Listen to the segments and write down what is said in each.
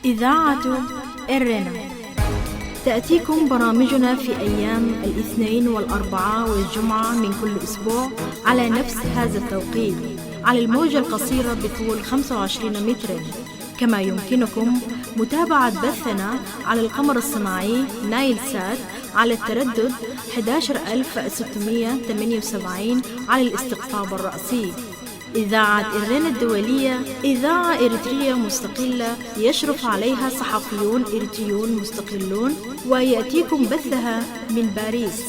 إذاعة إرنا تأتيكم برامجنا في أيام الاثنين والأربعاء والجمعة من كل أسبوع على نفس هذا التوقيت على الموجة القصيرة بطول 25 متر. كما يمكنكم متابعة بثنا على القمر الصناعي نايل سات على التردد 11678 على الاستقطاب الرأسي. إذاعة إرنا الدولية إذاعة إريترية مستقلة يشرف عليها صحفيون إريتريون مستقلون، ويأتيكم بثها من باريس.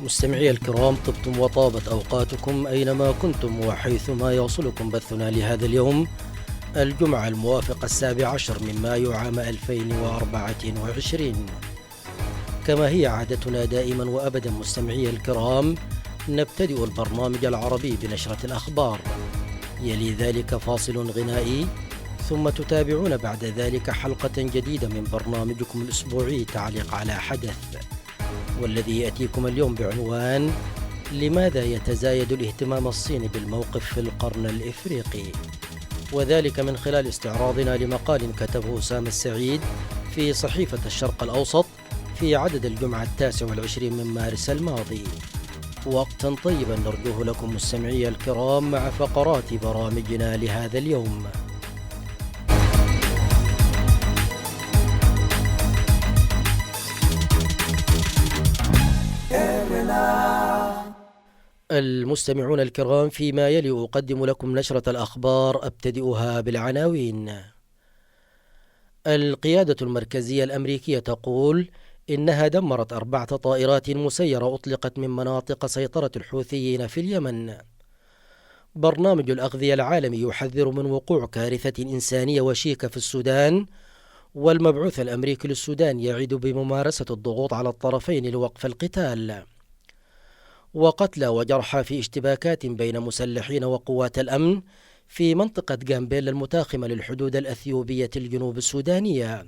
مستمعي الكرام، طبتم وطابت أوقاتكم أينما كنتم وحيثما يوصلكم بثنا لهذا اليوم الجمعة الموافق 17 من مايو عام 2024. كما هي عادتنا دائما وأبدا مستمعي الكرام، نبتدئ البرنامج العربي بنشرة الأخبار، يلي ذلك فاصل غنائي، ثم تتابعون بعد ذلك حلقة جديدة من برنامجكم الأسبوعي تعليق على حدث، والذي يأتيكم اليوم بعنوان لماذا يتزايد الاهتمام الصيني بالموقف في القرن الإفريقي، وذلك من خلال استعراضنا لمقال كتبه أسامة السعيد في صحيفة الشرق الأوسط في عدد الجمعة 29 من مارس الماضي. وقتا طيبا نرجوه لكم مستمعي الكرام مع فقرات برامجنا لهذا اليوم. المستمعون الكرام، فيما يلي أقدم لكم نشرة الأخبار أبتدئها بالعناوين. القيادة المركزية الأمريكية تقول إنها دمرت 4 طائرات مسيرة أطلقت من مناطق سيطرة الحوثيين في اليمن. برنامج الأغذية العالمي يحذر من وقوع كارثة إنسانية وشيكة في السودان، والمبعوث الأمريكي للسودان يعد بممارسة الضغوط على الطرفين لوقف القتال. وقتلى وجرحى في اشتباكات بين مسلحين وقوات الأمن في منطقة جامبيلا المتاخمة للحدود الأثيوبية الجنوب السودانية.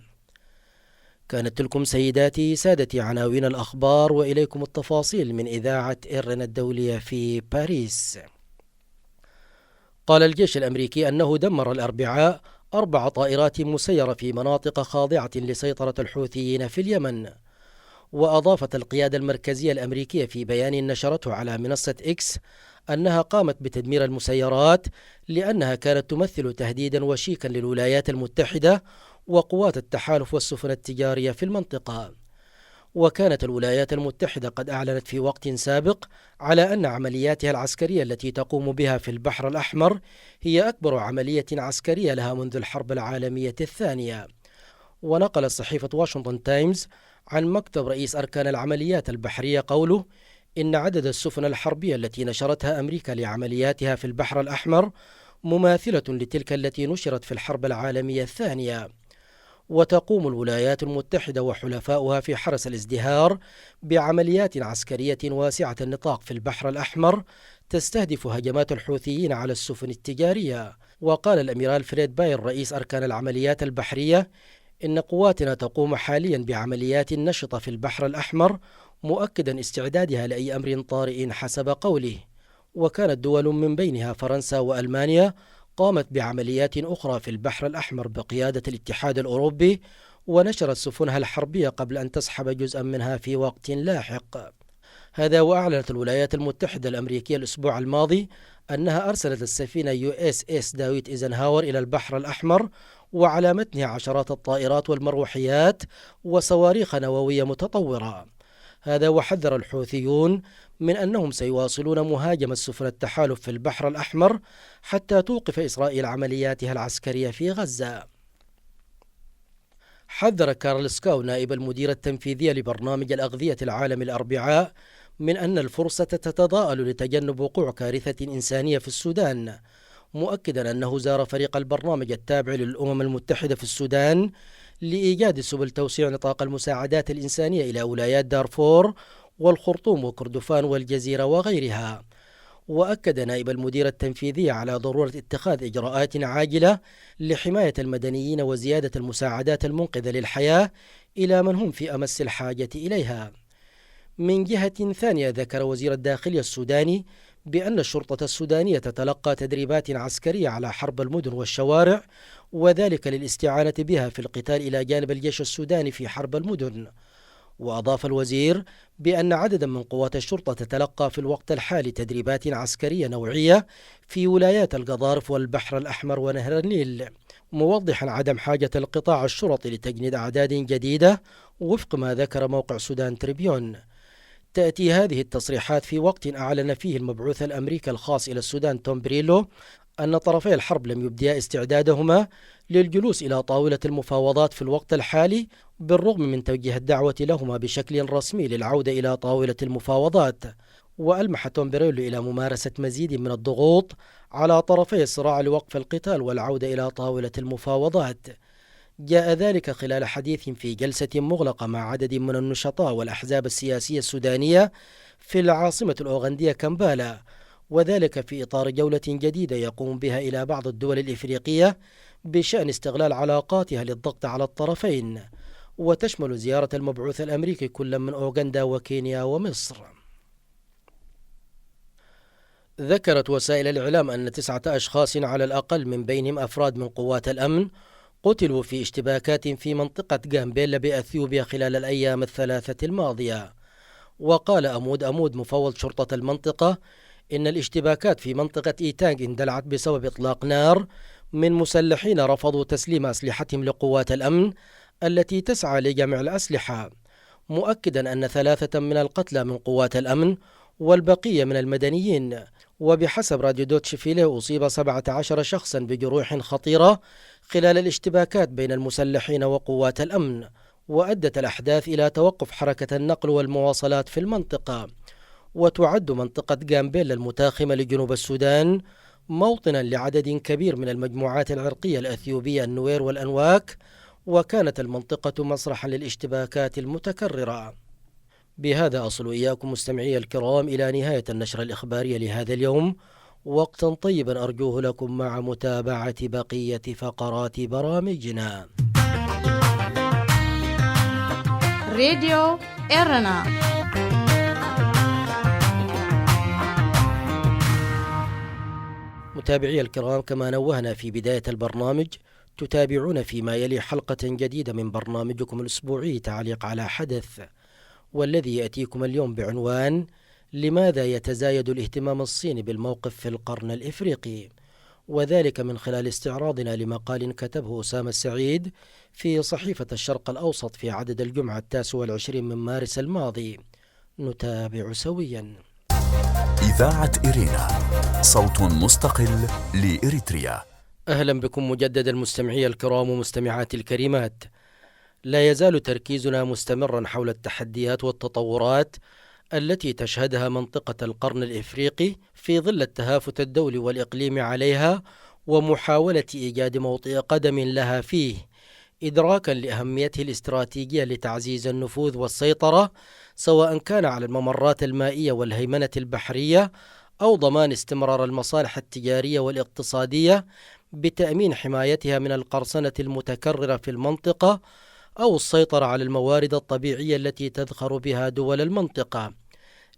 كانت تلكم سيداتي سادتي عناوين الأخبار، وإليكم التفاصيل من إذاعة إرنا الدولية في باريس. قال الجيش الأمريكي أنه دمر الأربعاء 4 طائرات مسيرة في مناطق خاضعة لسيطرة الحوثيين في اليمن. وأضافت القيادة المركزية الأمريكية في بيان نشرته على منصة إكس أنها قامت بتدمير المسيرات لأنها كانت تمثل تهديدا وشيكا للولايات المتحدة وقوات التحالف والسفن التجارية في المنطقة. وكانت الولايات المتحدة قد أعلنت في وقت سابق على أن عملياتها العسكرية التي تقوم بها في البحر الأحمر هي أكبر عملية عسكرية لها منذ الحرب العالمية الثانية. ونقل صحيفة واشنطن تايمز عن مكتب رئيس أركان العمليات البحرية قوله إن عدد السفن الحربية التي نشرتها أمريكا لعملياتها في البحر الأحمر مماثلة لتلك التي نشرت في الحرب العالمية الثانية. وتقوم الولايات المتحدة وحلفاؤها في حرس الازدهار بعمليات عسكرية واسعة النطاق في البحر الأحمر تستهدف هجمات الحوثيين على السفن التجارية. وقال الأميرال فريد باير رئيس أركان العمليات البحرية إن قواتنا تقوم حاليا بعمليات نشطة في البحر الأحمر، مؤكدا استعدادها لأي أمر طارئ حسب قوله. وكانت دول من بينها فرنسا وألمانيا قامت بعمليات أخرى في البحر الأحمر بقيادة الاتحاد الأوروبي، ونشرت سفنها الحربية قبل أن تسحب جزءا منها في وقت لاحق. هذا وأعلنت الولايات المتحدة الأمريكية الأسبوع الماضي أنها أرسلت السفينة USS داويت إيزنهاور إلى البحر الأحمر، وعلى متنها عشرات الطائرات والمروحيات وصواريخ نووية متطورة. هذا وحذر الحوثيون من أنهم سيواصلون مهاجمة سفن التحالف في البحر الأحمر حتى توقف إسرائيل عملياتها العسكرية في غزة. حذر كارل سكاو نائب المدير التنفيذي لبرنامج الأغذية العالمي الأربعاء من أن الفرصة تتضاءل لتجنب وقوع كارثة إنسانية في السودان، مؤكدا أنه زار فريق البرنامج التابع للأمم المتحدة في السودان لإيجاد سبل توسيع نطاق المساعدات الإنسانية إلى ولايات دارفور والخرطوم وكردفان والجزيرة وغيرها. وأكد نائب المدير التنفيذي على ضرورة اتخاذ إجراءات عاجلة لحماية المدنيين وزيادة المساعدات المنقذة للحياة إلى من هم في أمس الحاجة إليها. من جهة ثانية، ذكر وزير الداخلية السوداني بأن الشرطة السودانية تتلقى تدريبات عسكرية على حرب المدن والشوارع، وذلك للاستعانة بها في القتال إلى جانب الجيش السوداني في حرب المدن. وأضاف الوزير بأن عددا من قوات الشرطة تتلقى في الوقت الحالي تدريبات عسكرية نوعية في ولايات القضارف والبحر الأحمر ونهر النيل، موضحا عدم حاجة القطاع الشرطي لتجنيد أعداد جديدة وفق ما ذكر موقع سودان تريبيون. تأتي هذه التصريحات في وقت أعلن فيه المبعوث الأمريكي الخاص إلى السودان توم بريلو أن طرفي الحرب لم يبديا استعدادهما للجلوس إلى طاولة المفاوضات في الوقت الحالي، بالرغم من توجيه الدعوة لهما بشكل رسمي للعودة إلى طاولة المفاوضات. وألمح توم بريلو إلى ممارسة مزيد من الضغوط على طرفي الصراع لوقف القتال والعودة إلى طاولة المفاوضات. جاء ذلك خلال حديث في جلسة مغلقة مع عدد من النشطاء والأحزاب السياسية السودانية في العاصمة الأوغندية كمبالا، وذلك في إطار جولة جديدة يقوم بها إلى بعض الدول الإفريقية بشأن استغلال علاقاتها للضغط على الطرفين، وتشمل زيارة المبعوث الأمريكي كل من أوغندا وكينيا ومصر. ذكرت وسائل الإعلام أن 9 أشخاص على الأقل من بينهم أفراد من قوات الأمن قتلوا في اشتباكات في منطقة غامبيلا بأثيوبيا خلال الأيام الثلاثة الماضية. وقال أمود مفوض شرطة المنطقة إن الاشتباكات في منطقة إيتانغ اندلعت بسبب إطلاق نار من مسلحين رفضوا تسليم أسلحتهم لقوات الأمن التي تسعى لجمع الأسلحة، مؤكدا أن 3 من القتلى من قوات الأمن والبقية من المدنيين. وبحسب راديو دوتش فيله أصيب 17 شخصا بجروح خطيرة خلال الاشتباكات بين المسلحين وقوات الأمن، وأدت الأحداث إلى توقف حركة النقل والمواصلات في المنطقة. وتعد منطقة غامبيلا المتاخمة لجنوب السودان موطنا لعدد كبير من المجموعات العرقية الأثيوبية النوير والأنواك، وكانت المنطقة مسرحا للاشتباكات المتكررة. بهذا أصل إياكم مستمعي الكرام إلى نهاية النشرة الإخبارية لهذا اليوم، وقتا طيبا أرجوه لكم مع متابعة بقية فقرات برامجنا. راديو إيرنا. متابعي الكرام، كما نوهنا في بداية البرنامج، تتابعون فيما يلي حلقة جديدة من برنامجكم الأسبوعي تعليق على حدث، والذي يأتيكم اليوم بعنوان لماذا يتزايد الاهتمام الصيني بالموقف في القرن الإفريقي، وذلك من خلال استعراضنا لمقال كتبه أسامة السعيد في صحيفة الشرق الأوسط في عدد الجمعة 29 من مارس الماضي. نتابع سويا. إذاعة إيرينا، صوت مستقل لإريتريا. أهلا بكم مجددا مستمعي الكرام ومستمعات الكريمات. لا يزال تركيزنا مستمرا حول التحديات والتطورات التي تشهدها منطقة القرن الإفريقي في ظل التهافت الدولي والإقليمي عليها، ومحاولة إيجاد موطئ قدم لها فيه، إدراكا لأهميته الاستراتيجية لتعزيز النفوذ والسيطرة، سواء كان على الممرات المائية والهيمنة البحرية، أو ضمان استمرار المصالح التجارية والاقتصادية بتأمين حمايتها من القرصنة المتكررة في المنطقة، أو السيطرة على الموارد الطبيعية التي تذخر بها دول المنطقة.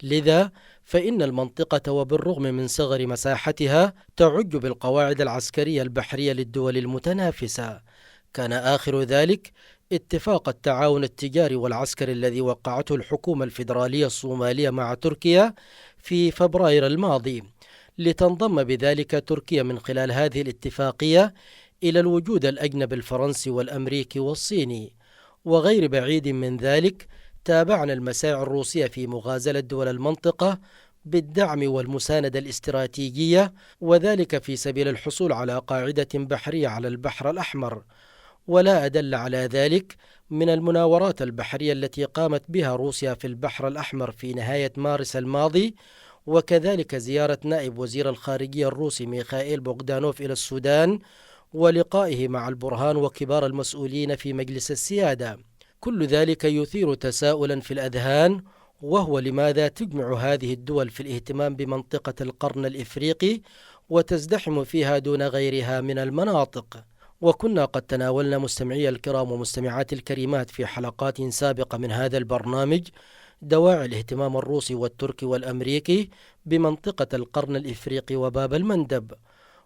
لذا فإن المنطقة وبالرغم من صغر مساحتها تعج بالقواعد العسكرية البحرية للدول المتنافسة. كان آخر ذلك اتفاق التعاون التجاري والعسكري الذي وقعته الحكومة الفيدرالية الصومالية مع تركيا في فبراير الماضي، لتنضم بذلك تركيا من خلال هذه الاتفاقية إلى الوجود الأجنبي الفرنسي والأمريكي والصيني. وغير بعيد من ذلك تابعنا المساعي الروسية في مغازلة دول المنطقة بالدعم والمساندة الاستراتيجية، وذلك في سبيل الحصول على قاعدة بحرية على البحر الأحمر. ولا أدل على ذلك من المناورات البحرية التي قامت بها روسيا في البحر الأحمر في نهاية مارس الماضي، وكذلك زيارة نائب وزير الخارجية الروسي ميخائيل بوغدانوف إلى السودان ولقائه مع البرهان وكبار المسؤولين في مجلس السيادة. كل ذلك يثير تساؤلا في الأذهان، وهو لماذا تجمع هذه الدول في الاهتمام بمنطقة القرن الإفريقي وتزدحم فيها دون غيرها من المناطق. وكنا قد تناولنا مستمعي الكرام ومستمعات الكريمات في حلقات سابقة من هذا البرنامج دواعي الاهتمام الروسي والتركي والأمريكي بمنطقة القرن الإفريقي وباب المندب.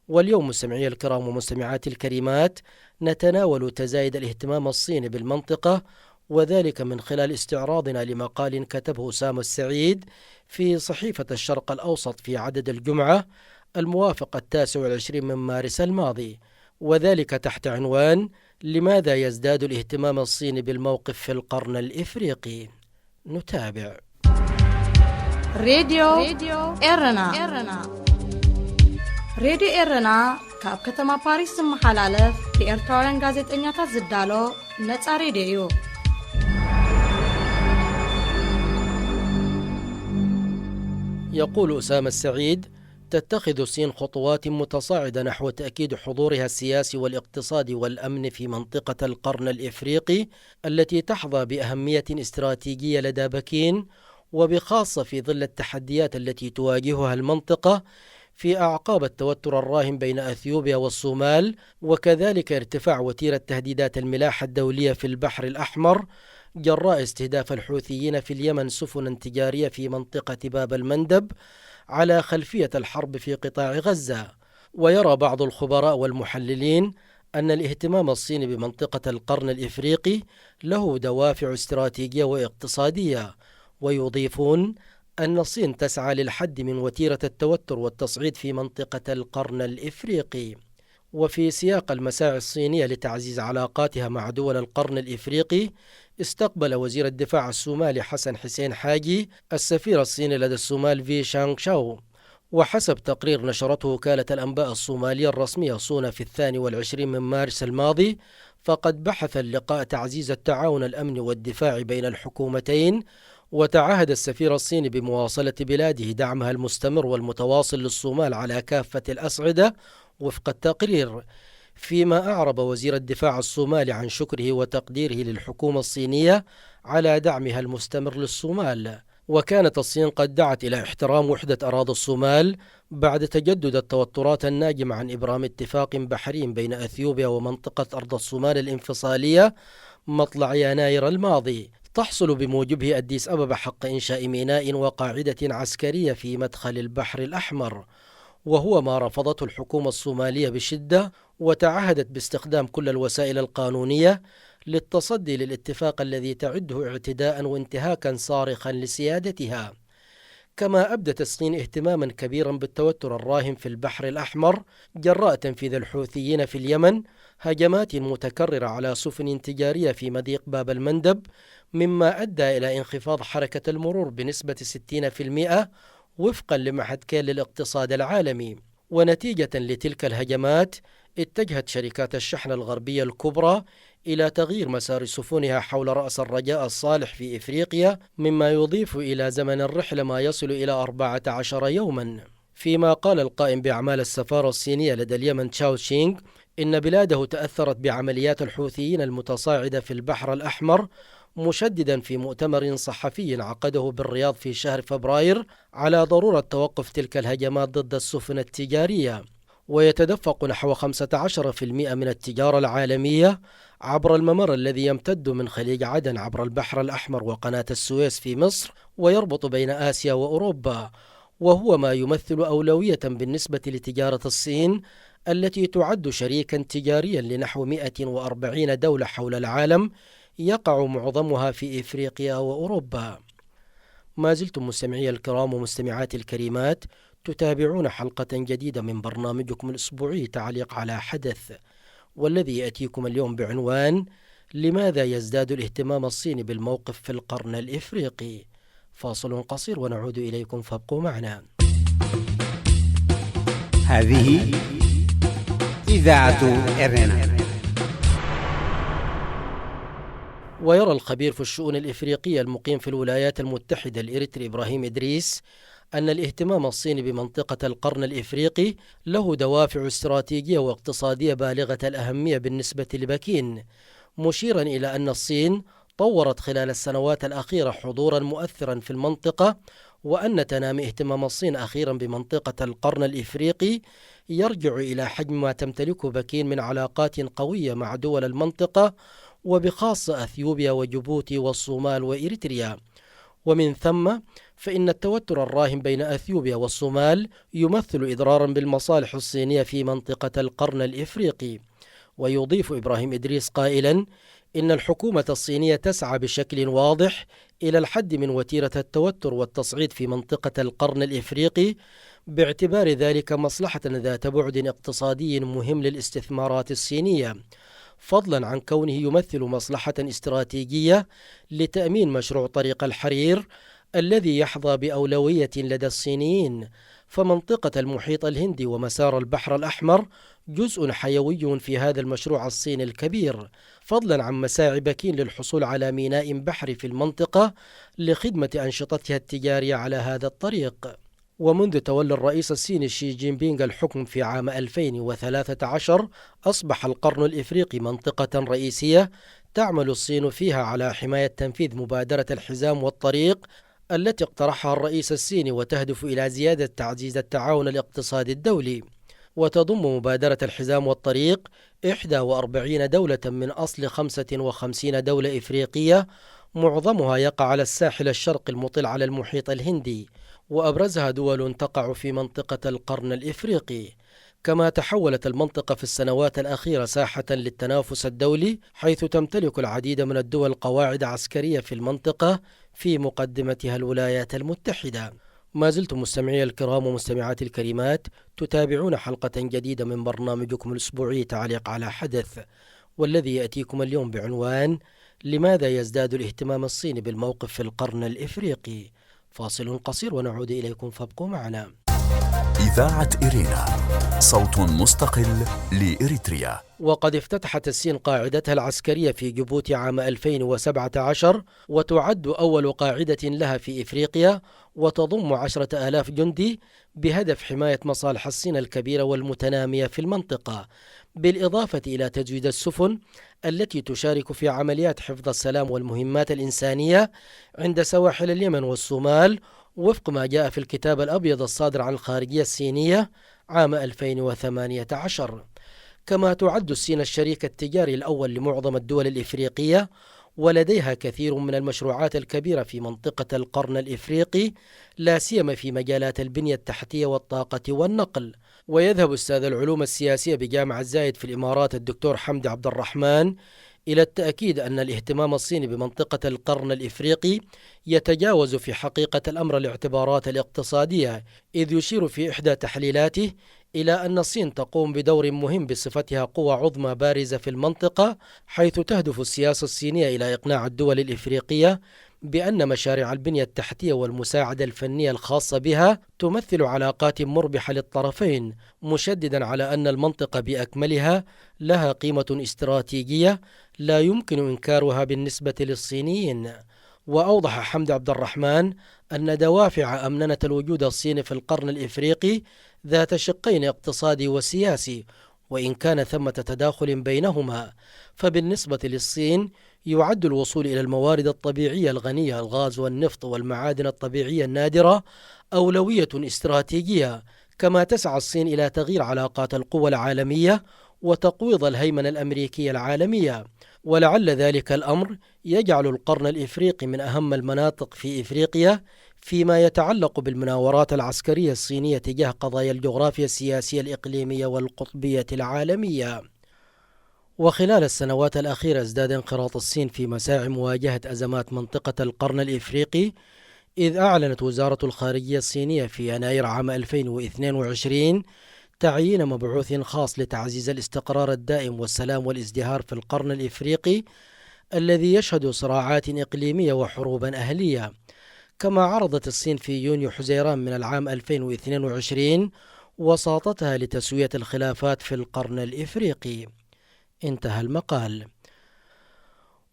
واليوم مستمعي الكرام ومستمعاتي الكريمات نتناول تزايد الاهتمام الصيني بالمنطقة، وذلك من خلال استعراضنا لمقال كتبه أسامة السعيد في صحيفة الشرق الأوسط في عدد الجمعة الموافق 29 من مارس الماضي، وذلك تحت عنوان: لماذا يزداد الاهتمام الصيني بالموقف في القرن الإفريقي؟ نتابع. راديو إيرنا راديو إيرنا كاب كتما باريس محلالف بإرتوران غازيتنياتا زدالو نتا راديو. يقول أسامة السعيد: تتخذ الصين خطوات متصاعدة نحو تأكيد حضورها السياسي والاقتصادي والأمن في منطقة القرن الإفريقي التي تحظى بأهمية استراتيجية لدى بكين، وبخاصة في ظل التحديات التي تواجهها المنطقة في أعقاب التوتر الراهن بين أثيوبيا والصومال، وكذلك ارتفاع وتيرة تهديدات الملاحة الدولية في البحر الأحمر جراء استهداف الحوثيين في اليمن سفنا تجارية في منطقة باب المندب على خلفية الحرب في قطاع غزة. ويرى بعض الخبراء والمحللين أن الاهتمام الصيني بمنطقة القرن الإفريقي له دوافع استراتيجية واقتصادية، ويضيفون أن الصين تسعى للحد من وتيرة التوتر والتصعيد في منطقة القرن الإفريقي. وفي سياق المساعي الصينية لتعزيز علاقاتها مع دول القرن الإفريقي، استقبل وزير الدفاع الصومالي حسن حسين حاجي السفير الصيني لدى الصومال في شانغ شاو. وحسب تقرير نشرته وكالة الأنباء الصومالية الرسمية صونا في 22 من مارس الماضي، فقد بحث اللقاء تعزيز التعاون الأمني والدفاعي بين الحكومتين، وتعهد السفير الصيني بمواصلة بلاده دعمها المستمر والمتواصل للصومال على كافة الأصعدة وفق التقرير. فيما أعرب وزير الدفاع الصومالي عن شكره وتقديره للحكومة الصينية على دعمها المستمر للصومال. وكانت الصين قد دعت إلى احترام وحدة أراضي الصومال بعد تجدد التوترات الناجمة عن إبرام اتفاق بحري بين أثيوبيا ومنطقة أرض الصومال الانفصالية مطلع يناير الماضي، تحصل بموجبه أديس أبابا حق إنشاء ميناء وقاعدة عسكرية في مدخل البحر الأحمر، وهو ما رفضته الحكومة الصومالية بشدة، وتعهدت باستخدام كل الوسائل القانونية للتصدي للاتفاق الذي تعده اعتداء وانتهاكا صارخا لسيادتها. كما أبدت الصين اهتماما كبيرا بالتوتر الراهن في البحر الأحمر جراء تنفيذ الحوثيين في اليمن هجمات متكررة على سفن تجارية في مضيق باب المندب، مما أدى إلى انخفاض حركة المرور بنسبة 60% وفقا لمعهد كيل للاقتصاد العالمي. ونتيجة لتلك الهجمات اتجهت شركات الشحن الغربية الكبرى إلى تغيير مسار سفنها حول رأس الرجاء الصالح في إفريقيا، مما يضيف إلى زمن الرحلة ما يصل إلى 14 يوما. فيما قال القائم بأعمال السفارة الصينية لدى اليمن تشاو شينغ إن بلاده تأثرت بعمليات الحوثيين المتصاعدة في البحر الأحمر، مشددا في مؤتمر صحفي عقده بالرياض في شهر فبراير على ضرورة توقف تلك الهجمات ضد السفن التجارية. ويتدفق نحو 15% من التجارة العالمية عبر الممر الذي يمتد من خليج عدن عبر البحر الأحمر وقناة السويس في مصر، ويربط بين آسيا وأوروبا، وهو ما يمثل أولوية بالنسبة لتجارة الصين التي تعد شريكا تجاريا لنحو 140 دولة حول العالم، يقع معظمها في إفريقيا وأوروبا. ما زلتم مستمعي الكرام ومستمعات الكريمات تتابعون حلقة جديدة من برنامجكم الأسبوعي تعليق على حدث، والذي يأتيكم اليوم بعنوان: لماذا يزداد الاهتمام الصيني بالموقف في القرن الإفريقي؟ فاصل قصير ونعود إليكم، فابقوا معنا. هذه إذاعة إيرنا. ويرى الخبير في الشؤون الإفريقية المقيم في الولايات المتحدة الإريتري إبراهيم إدريس أن الاهتمام الصيني بمنطقة القرن الإفريقي له دوافع استراتيجية واقتصادية بالغة الأهمية بالنسبة لبكين، مشيرا إلى أن الصين طورت خلال السنوات الأخيرة حضورا مؤثرا في المنطقة، وأن تنامي اهتمام الصين أخيرا بمنطقة القرن الإفريقي يرجع إلى حجم ما تمتلكه بكين من علاقات قوية مع دول المنطقة، وبخاصة أثيوبيا وجيبوتي والصومال وإريتريا. ومن ثم فإن التوتر الراهن بين أثيوبيا والصومال يمثل إضرارا بالمصالح الصينية في منطقة القرن الإفريقي. ويضيف إبراهيم إدريس قائلا إن الحكومة الصينية تسعى بشكل واضح إلى الحد من وتيرة التوتر والتصعيد في منطقة القرن الإفريقي، باعتبار ذلك مصلحة ذات بعد اقتصادي مهم للاستثمارات الصينية، فضلا عن كونه يمثل مصلحة استراتيجية لتأمين مشروع طريق الحرير الذي يحظى بأولوية لدى الصينيين. فمنطقة المحيط الهندي ومسار البحر الأحمر جزء حيوي في هذا المشروع الصيني الكبير، فضلا عن مساعي بكين للحصول على ميناء بحري في المنطقة لخدمة أنشطتها التجارية على هذا الطريق. ومنذ تولي الرئيس الصيني شي جين بينغ الحكم في عام 2013 أصبح القرن الإفريقي منطقة رئيسية تعمل الصين فيها على حماية تنفيذ مبادرة الحزام والطريق التي اقترحها الرئيس الصيني، وتهدف إلى زيادة تعزيز التعاون الاقتصادي الدولي. وتضم مبادرة الحزام والطريق 41 دولة من أصل 55 دولة إفريقية، معظمها يقع على الساحل الشرقي المطل على المحيط الهندي، وأبرزها دول تقع في منطقة القرن الإفريقي. كما تحولت المنطقة في السنوات الأخيرة ساحة للتنافس الدولي، حيث تمتلك العديد من الدول قواعد عسكرية في المنطقة، في مقدمتها الولايات المتحدة. ما زلتم مستمعي الكرام ومستمعاتي الكريمات تتابعون حلقة جديدة من برنامجكم الأسبوعي تعليق على حدث، والذي يأتيكم اليوم بعنوان لماذا يزداد الاهتمام الصيني بالموقف في القرن الإفريقي؟ فاصل قصير ونعود إليكم، فابقوا معنا. إذاعة إرينا، صوت مستقل لإريتريا. وقد افتتحت الصين قاعدتها العسكرية في جيبوتي عام 2017، وتعد أول قاعدة لها في إفريقيا، وتضم 10,000 جندي بهدف حماية مصالح الصين الكبيرة والمتنامية في المنطقة، بالإضافة إلى تجويد السفن التي تشارك في عمليات حفظ السلام والمهمات الإنسانية عند سواحل اليمن والصومال، وفق ما جاء في الكتاب الأبيض الصادر عن الخارجية الصينية عام 2018. كما تعد الصين الشريك التجاري الأول لمعظم الدول الإفريقية، ولديها كثير من المشروعات الكبيرة في منطقة القرن الإفريقي، لا سيما في مجالات البنية التحتية والطاقة والنقل. ويذهب أستاذ العلوم السياسية بجامعة زايد في الإمارات الدكتور حمدي عبد الرحمن إلى التأكيد أن الاهتمام الصيني بمنطقة القرن الإفريقي يتجاوز في حقيقة الأمر الاعتبارات الاقتصادية، إذ يشير في إحدى تحليلاته إلى أن الصين تقوم بدور مهم بصفتها قوة عظمى بارزة في المنطقة، حيث تهدف السياسة الصينية إلى إقناع الدول الإفريقية بأن مشاريع البنية التحتية والمساعدة الفنية الخاصة بها تمثل علاقات مربحة للطرفين، مشددا على أن المنطقة بأكملها لها قيمة استراتيجية لا يمكن إنكارها بالنسبة للصينيين. وأوضح حمد عبد الرحمن أن دوافع أمننة الوجود الصيني في القرن الإفريقي ذات شقين اقتصادي وسياسي، وإن كان ثمة تداخل بينهما. فبالنسبة للصين يعد الوصول إلى الموارد الطبيعية الغنية، الغاز والنفط والمعادن الطبيعية النادرة، أولوية استراتيجية. كما تسعى الصين إلى تغيير علاقات القوى العالمية وتقويض الهيمنة الأمريكية العالمية، ولعل ذلك الأمر يجعل القرن الإفريقي من أهم المناطق في إفريقيا فيما يتعلق بالمناورات العسكرية الصينية تجاه قضايا الجغرافيا السياسية الإقليمية والقطبية العالمية. وخلال السنوات الأخيرة ازداد انخراط الصين في مساعي مواجهة أزمات منطقة القرن الإفريقي، إذ أعلنت وزارة الخارجية الصينية في يناير عام 2022 تعيين مبعوث خاص لتعزيز الاستقرار الدائم والسلام والازدهار في القرن الإفريقي الذي يشهد صراعات إقليمية وحروبا أهلية. كما عرضت الصين في يونيو حزيران من العام 2022 وساطتها لتسوية الخلافات في القرن الإفريقي. انتهى المقال.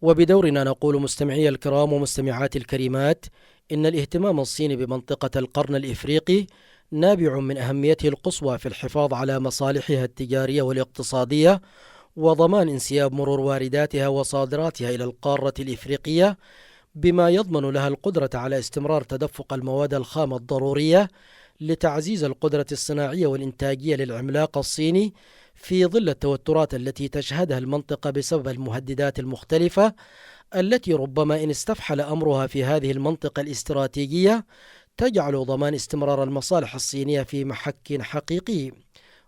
وبدورنا نقول مستمعي الكرام ومستمعات الكريمات إن الاهتمام الصيني بمنطقة القرن الإفريقي نابع من أهميته القصوى في الحفاظ على مصالحها التجارية والاقتصادية، وضمان انسياب مرور وارداتها وصادراتها إلى القارة الإفريقية، بما يضمن لها القدرة على استمرار تدفق المواد الخام الضرورية لتعزيز القدرة الصناعية والإنتاجية للعملاق الصيني في ظل التوترات التي تشهدها المنطقة بسبب المهددات المختلفة التي ربما إن استفحل أمرها في هذه المنطقة الاستراتيجية تجعل ضمان استمرار المصالح الصينية في محك حقيقي.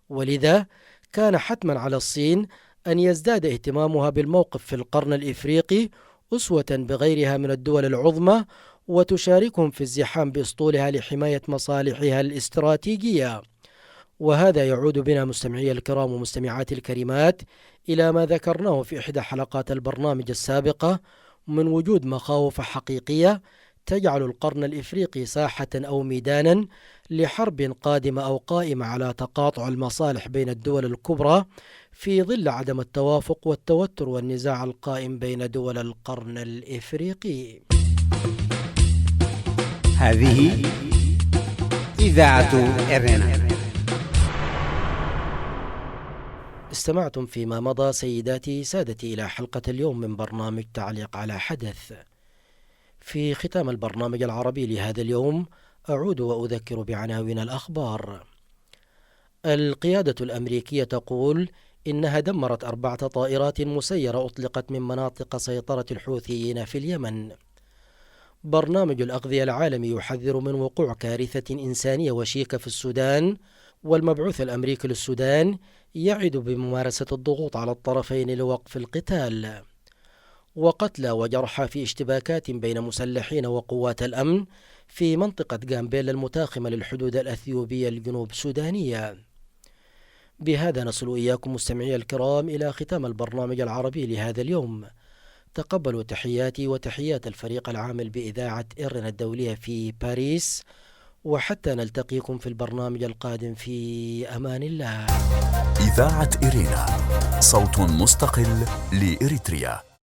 ولذا كان حتما على الصين أن يزداد اهتمامها بالموقف في القرن الإفريقي أسوة بغيرها من الدول العظمى، وتشاركهم في الزحام بأسطولها لحماية مصالحها الاستراتيجية. وهذا يعود بنا مستمعي الكرام ومستمعاتي الكريمات إلى ما ذكرناه في إحدى حلقات البرنامج السابقة من وجود مخاوف حقيقية تجعل القرن الإفريقي ساحة أو ميدانا لحرب قادمة أو قائمة على تقاطع المصالح بين الدول الكبرى في ظل عدم التوافق والتوتر والنزاع القائم بين دول القرن الإفريقي. هذه إذاعة إرنا. استمعتم فيما مضى سيداتي سادتي إلى حلقة اليوم من برنامج تعليق على حدث. في ختام البرنامج العربي لهذا اليوم أعود وأذكر بعناوين الأخبار. القيادة الأمريكية تقول إنها دمرت 4 طائرات مسيرة أطلقت من مناطق سيطرة الحوثيين في اليمن. برنامج الأغذية العالمي يحذر من وقوع كارثة إنسانية وشيكة في السودان، والمبعوث الأمريكي للسودان يعد بممارسة الضغوط على الطرفين لوقف القتال. وقتلى وجرحى في اشتباكات بين مسلحين وقوات الأمن في منطقة غامبيلا المتاخمة للحدود الأثيوبية الجنوب سودانية. بهذا نصل إياكم مستمعي الكرام إلى ختام البرنامج العربي لهذا اليوم. تقبلوا تحياتي وتحيات الفريق العامل بإذاعة إرنا الدولية في باريس، وحتى نلتقيكم في البرنامج القادم في أمان الله. إذاعة إرنا، صوت مستقل لإريتريا.